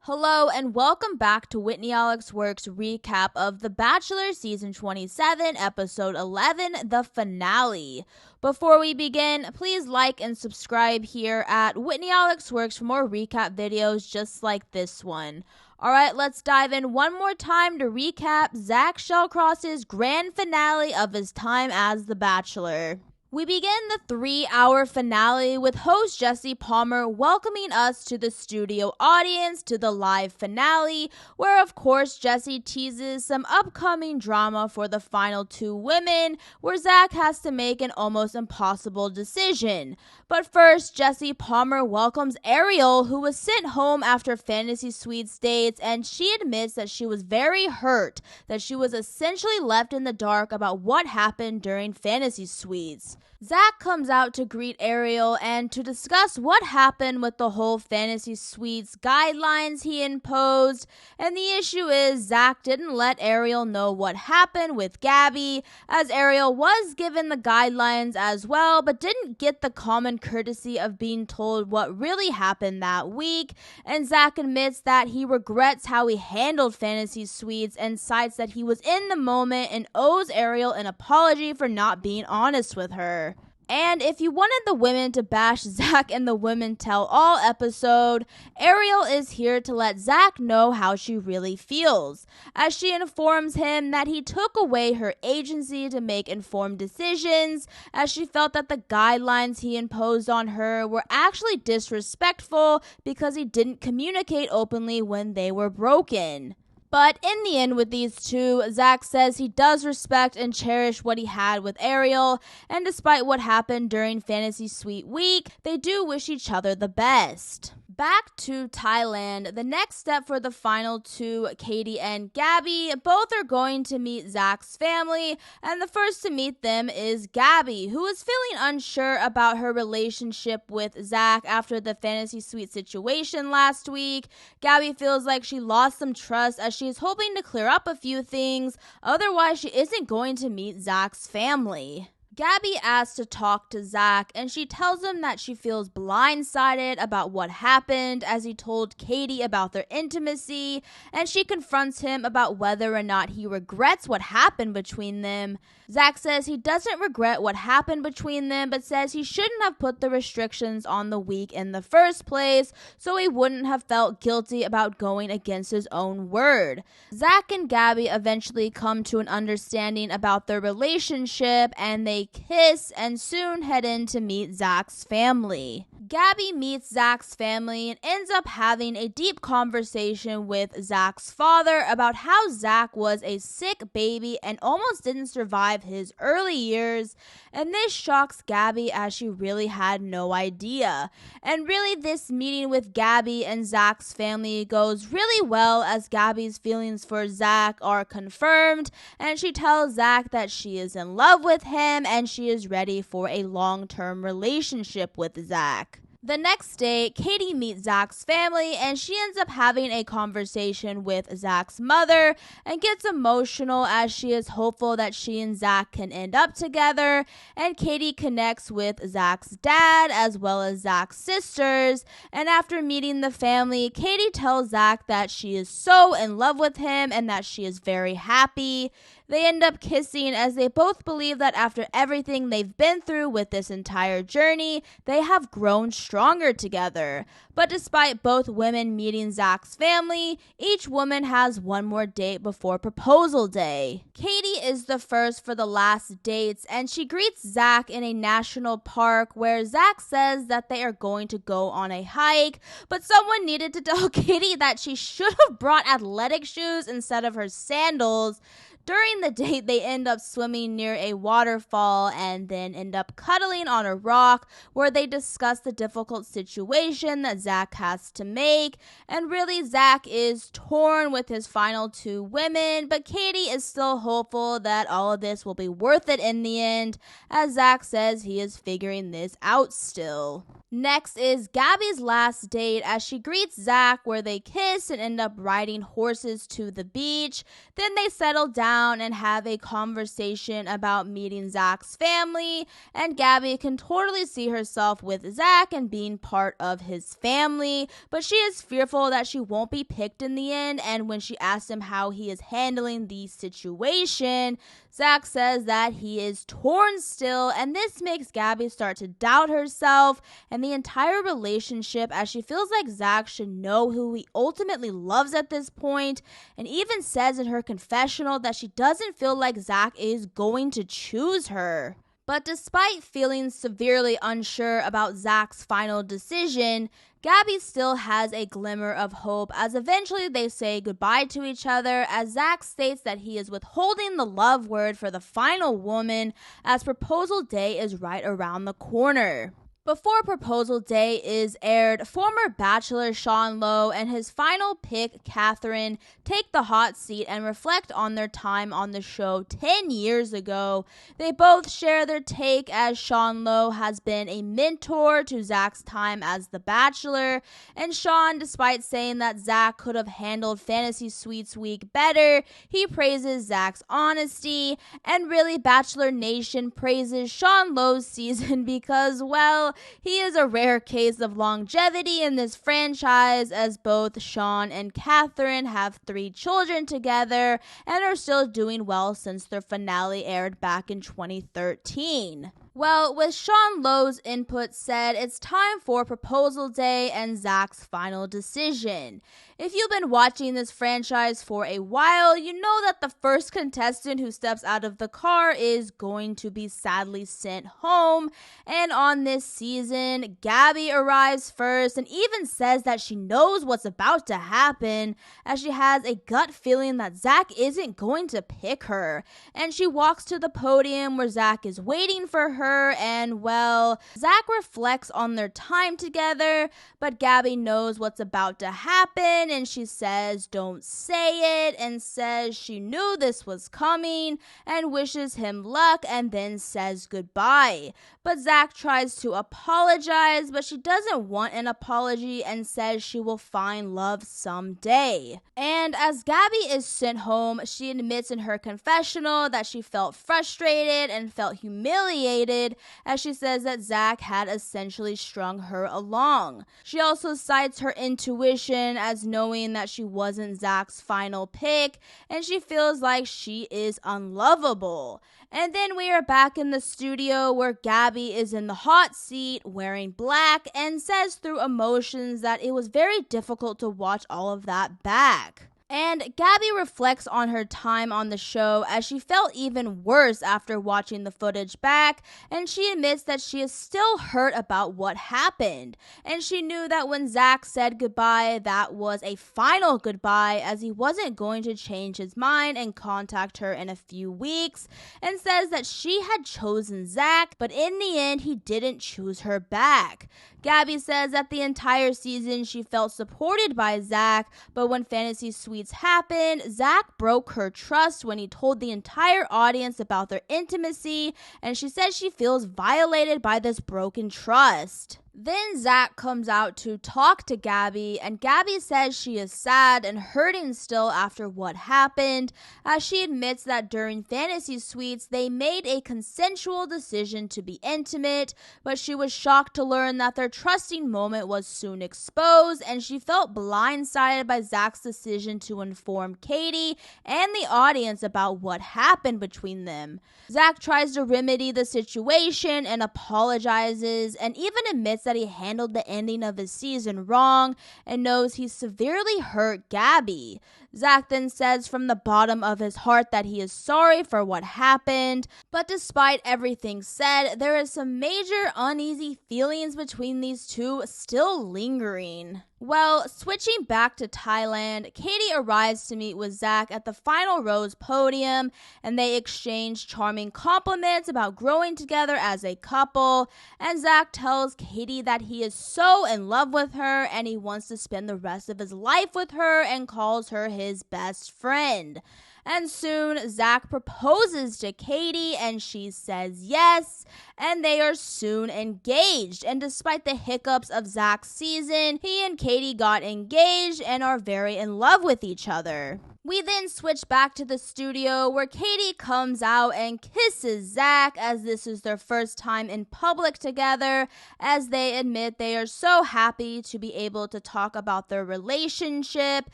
Hello and welcome back to Whitney Alex Works recap of The Bachelor Season 27, Episode 11, the finale. Before we begin, please like and subscribe here at Whitney Alex Works for more recap videos just like this one. Alright, let's dive in one more time to recap Zach Shallcross's grand finale of his time as The Bachelor. We begin the 3-hour finale with host Jesse Palmer welcoming us to the studio audience to the live finale, where of course Jesse teases some upcoming drama for the final two women, where Zach has to make an almost impossible decision. But first, Jesse Palmer welcomes Ariel, who was sent home after Fantasy Suites dates, and she admits that she was very hurt, that she was essentially left in the dark about what happened during Fantasy Suites. Zach comes out to greet Ariel and to discuss what happened with the whole Fantasy Suites guidelines he imposed, and the issue is Zach didn't let Ariel know what happened with Gabby, as Ariel was given the guidelines as well, but didn't get the common courtesy of being told what really happened that week, and Zach admits that he regrets how he handled Fantasy Suites and cites that he was in the moment and owes Ariel an apology for not being honest with her. And if you wanted the women to bash Zach in the Women Tell All episode, Ariel is here to let Zach know how she really feels, as she informs him that he took away her agency to make informed decisions, as she felt that the guidelines he imposed on her were actually disrespectful because he didn't communicate openly when they were broken. But in the end with these two, Zach says he does respect and cherish what he had with Ariel, and despite what happened during Fantasy Suite Week, they do wish each other the best. Back to Thailand, the next step for the final two, Kaity and Gabby, both are going to meet Zach's family, and the first to meet them is Gabby, who is feeling unsure about her relationship with Zach after the Fantasy Suite situation last week. Gabby feels like she lost some trust as she is hoping to clear up a few things, otherwise she isn't going to meet Zach's family. Gabby asks to talk to Zach, and she tells him that she feels blindsided about what happened as he told Kaity about their intimacy, and she confronts him about whether or not he regrets what happened between them. Zach says he doesn't regret what happened between them, but says he shouldn't have put the restrictions on the week in the first place, so he wouldn't have felt guilty about going against his own word. Zach and Gabby eventually come to an understanding about their relationship, and they kiss and soon head in to meet Zach's family. Gabby meets Zach's family and ends up having a deep conversation with Zach's father about how Zach was a sick baby and almost didn't survive his early years, and this shocks Gabby as she really had no idea. And really this meeting with Gabby and Zach's family goes really well as Gabby's feelings for Zach are confirmed, and she tells Zach that she is in love with him and she is ready for a long-term relationship with Zach. The next day, Kaity meets Zach's family and she ends up having a conversation with Zach's mother and gets emotional as she is hopeful that she and Zach can end up together, and Kaity connects with Zach's dad as well as Zach's sisters, and after meeting the family, Kaity tells Zach that she is so in love with him and that she is very happy. They end up kissing as they both believe that after everything they've been through with this entire journey, they have grown stronger together. But despite both women meeting Zach's family, each woman has one more date before proposal day. Kaity is the first for the last dates, and she greets Zach in a national park where Zach says that they are going to go on a hike, but someone needed to tell Kaity that she should have brought athletic shoes instead of her sandals. During the date, they end up swimming near a waterfall and then end up cuddling on a rock where they discuss the difficult situation that Zach has to make. And really, Zach is torn with his final two women, but Kaity is still hopeful that all of this will be worth it in the end, as Zach says he is figuring this out still. Next is Gabby's last date as she greets Zach, where they kiss and end up riding horses to the beach. Then they settle down and have a conversation about meeting Zach's family, and Gabby can totally see herself with Zach and being part of his family, but she is fearful that she won't be picked in the end. And when she asks him how he is handling the situation, Zach says that he is torn still, and this makes Gabby start to doubt herself and the entire relationship, as she feels like Zach should know who he ultimately loves at this point, and even says in her confessional that she doesn't feel like Zach is going to choose her. But despite feeling severely unsure about Zach's final decision, Gabby still has a glimmer of hope as eventually they say goodbye to each other, as Zach states that he is withholding the love word for the final woman as proposal day is right around the corner. Before proposal day is aired, former Bachelor Sean Lowe and his final pick, Catherine, take the hot seat and reflect on their time on the show 10 years ago. They both share their take, as Sean Lowe has been a mentor to Zach's time as the Bachelor, and Sean, despite saying that Zach could have handled Fantasy Suites week better, he praises Zach's honesty, and really Bachelor Nation praises Sean Lowe's season because, well, he is a rare case of longevity in this franchise, as both Sean and Catherine have 3 children together and are still doing well since their finale aired back in 2013. Well, with Sean Lowe's input said, it's time for proposal day and Zach's final decision. If you've been watching this franchise for a while, you know that the first contestant who steps out of the car is going to be sadly sent home. And on this season, Gabby arrives first and even says that she knows what's about to happen, as she has a gut feeling that Zach isn't going to pick her. And she walks to the podium where Zach is waiting for her, and well, Zach reflects on their time together, but Gabby knows what's about to happen, and she says don't say it, and says she knew this was coming, and wishes him luck, and then says goodbye. But Zach tries to apologize, but she doesn't want an apology and says she will find love someday. And as Gabby is sent home, she admits in her confessional that she felt frustrated and felt humiliated, as she says that Zach had essentially strung her along. She also cites her intuition as knowing that she wasn't Zach's final pick, and she feels like she is unlovable. And then we are back in the studio where Gabby is in the hot seat wearing black and says through emotions that it was very difficult to watch all of that back. And Gabby reflects on her time on the show, as she felt even worse after watching the footage back, and she admits that she is still hurt about what happened. And she knew that when Zach said goodbye, that was a final goodbye, as he wasn't going to change his mind and contact her in a few weeks, and says that she had chosen Zach, but in the end he didn't choose her back. Gabby says that the entire season she felt supported by Zach, but when Fantasy Suites happened, Zach broke her trust when he told the entire audience about their intimacy, and she says she feels violated by this broken trust. Then Zach comes out to talk to Gabby, and Gabby says she is sad and hurting still after what happened, as she admits that during Fantasy Suites they made a consensual decision to be intimate, but she was shocked to learn that their trusting moment was soon exposed, and she felt blindsided by Zach's decision to inform Kaity and the audience about what happened between them. Zach tries to remedy the situation and apologizes, and even admits that he handled the ending of his season wrong and knows he severely hurt Gabby. Zach then says from the bottom of his heart that he is sorry for what happened, but despite everything said, there is some major uneasy feelings between these two still lingering. Well, switching back to Thailand, Kaity arrives to meet with Zach at the final rose podium, and they exchange charming compliments about growing together as a couple, and Zach tells Kaity that he is so in love with her and he wants to spend the rest of his life with her and calls her his best friend. and soon Zach proposes to Kaity and she says yes, and they are soon engaged. And despite the hiccups of Zach's season, he and Kaity got engaged and are very in love with each other. We then switch back to the studio where Kaity comes out and kisses Zach, as this is their first time in public together, as they admit they are so happy to be able to talk about their relationship.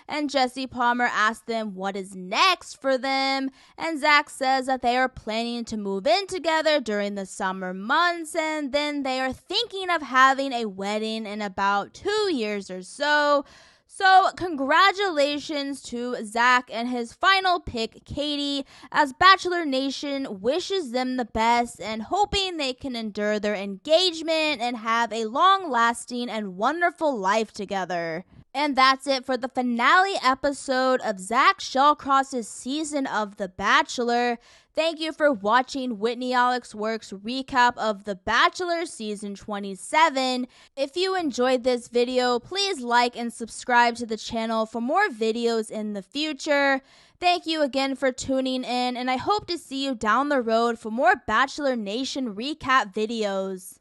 And Jesse Palmer asks them what is next for them, and Zach says that they are planning to move in together during the summer months, and then they are thinking of having a wedding in about 2 years or so. So congratulations to Zach and his final pick, Kaity, as Bachelor Nation wishes them the best and hoping they can endure their engagement and have a long-lasting and wonderful life together. And that's it for the finale episode of Zach Shallcross's season of The Bachelor. Thank you for watching Whitney Alex Works' recap of The Bachelor Season 27. If you enjoyed this video, please like and subscribe to the channel for more videos in the future. Thank you again for tuning in, and I hope to see you down the road for more Bachelor Nation recap videos.